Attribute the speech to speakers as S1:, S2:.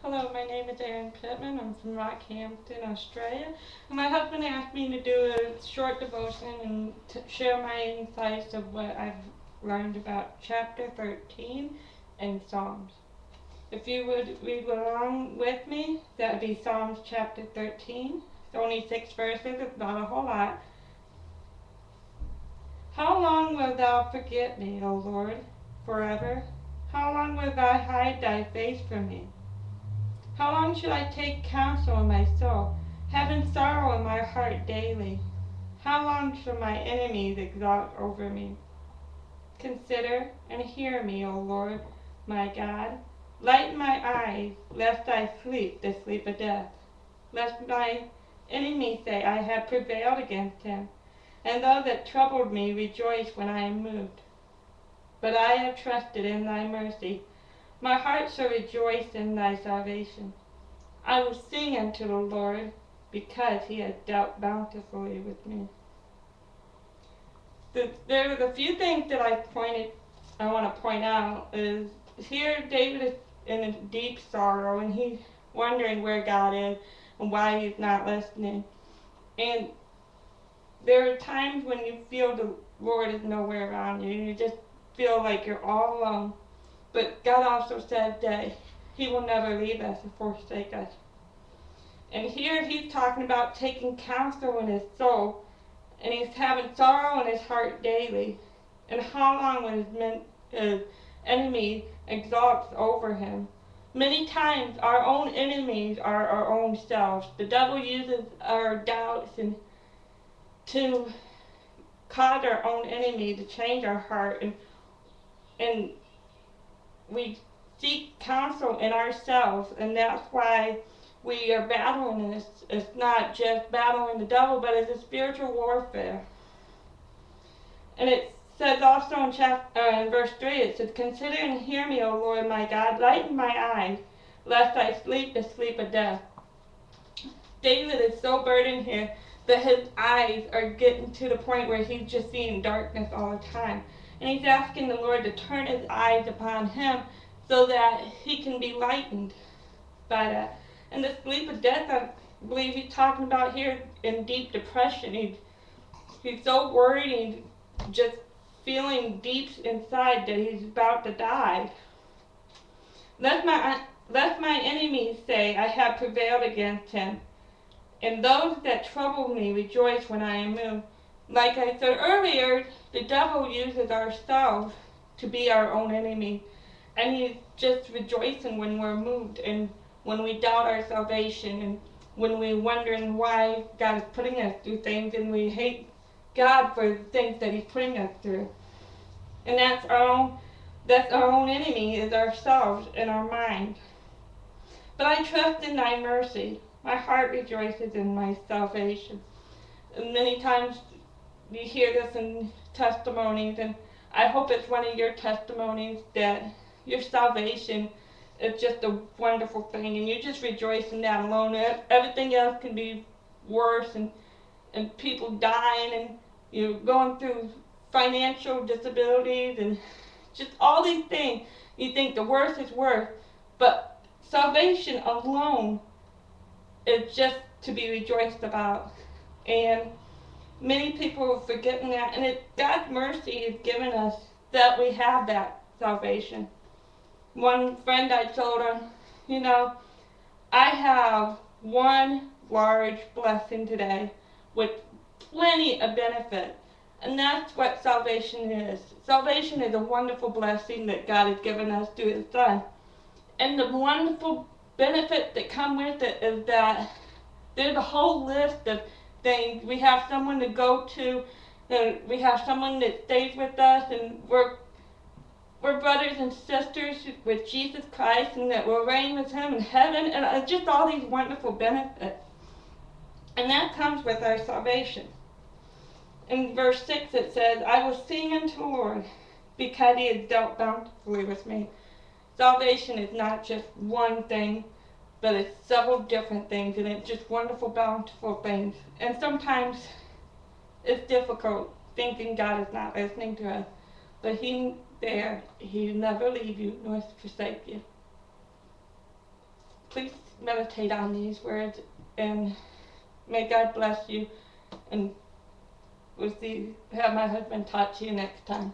S1: Hello, my name is Erin Pittman. I'm from Rockhampton, Australia. And my husband asked me to do a short devotion and to share my insights of what I've learned about chapter 13 in Psalms. If you would read along with me, that would be Psalms chapter 13. It's only 6 verses, it's not a whole lot. How long wilt thou forget me, O Lord, forever? How long wilt thou hide thy face from me? How long shall I take counsel in my soul, having sorrow in my heart daily? How long shall my enemies exalt over me? Consider and hear me, O Lord, my God. Lighten my eyes, lest I sleep the sleep of death. Lest my enemies say, I have prevailed against him, and those that troubled me rejoice when I am moved. But I have trusted in thy mercy. My heart shall rejoice in thy salvation. I will sing unto the Lord, because he has dealt bountifully with me. There are a few things that I want to point out. Is here David is in a deep sorrow, and he's wondering where God is and why he's not listening. And there are times when you feel the Lord is nowhere around you, and you just feel like you're all alone. But God also says that he will never leave us or forsake us. And here he's talking about taking counsel in his soul, and he's having sorrow in his heart daily. And how long when his enemy exalts over him? Many times our own enemies are our own selves. The devil uses our doubts and to cause our own enemy to change our heart, and we seek counsel in ourselves, and that's why we are battling this. It's not just battling the devil, but it's a spiritual warfare. And it says also in verse 3, it says, Consider and hear me, O Lord my God, lighten my eyes, lest I sleep the sleep of death. David is so burdened here that his eyes are getting to the point where he's just seeing darkness all the time. And he's asking the Lord to turn his eyes upon him so that he can be lightened by that. And the sleep of death, I believe he's talking about here in deep depression. He's so worried, he's just feeling deep inside that he's about to die. Let my enemies say, I have prevailed against him, and those that trouble me rejoice when I am moved. Like I said earlier, the devil uses ourselves to be our own enemy. And he's just rejoicing when we're moved and when we doubt our salvation and when we're wondering why God is putting us through things and we hate God for the things that he's putting us through. And that's our own enemy, is ourselves and our mind. But I trust in thy mercy. My heart rejoices in my salvation. And many times you hear this in testimonies, and I hope it's one of your testimonies that your salvation is just a wonderful thing, and you just rejoice in that alone. Everything else can be worse, and people dying, and you're going through financial disabilities, and just all these things. You think the worst is worse, but salvation alone is just to be rejoiced about. And many people are forgetting that, and God's mercy has given us that we have that salvation. One friend, I told her, I have one large blessing today with plenty of benefit. And that's what salvation is. Salvation is a wonderful blessing that God has given us through his Son. And the wonderful benefits that come with it is that there's a whole list of things. We have someone to go to, and we have someone that stays with us, and we're brothers and sisters with Jesus Christ, and that we'll reign with him in heaven, and just all these wonderful benefits. And that comes with our salvation. In verse 6 it says, I will sing unto the Lord, because he has dealt bountifully with me. Salvation is not just one thing, but it's several different things, and it's just wonderful, bountiful things. And sometimes it's difficult thinking God is not listening to us, but he'll never leave you nor forsake you. please meditate on these words, and may God bless you, and we'll have my husband talk to you next time.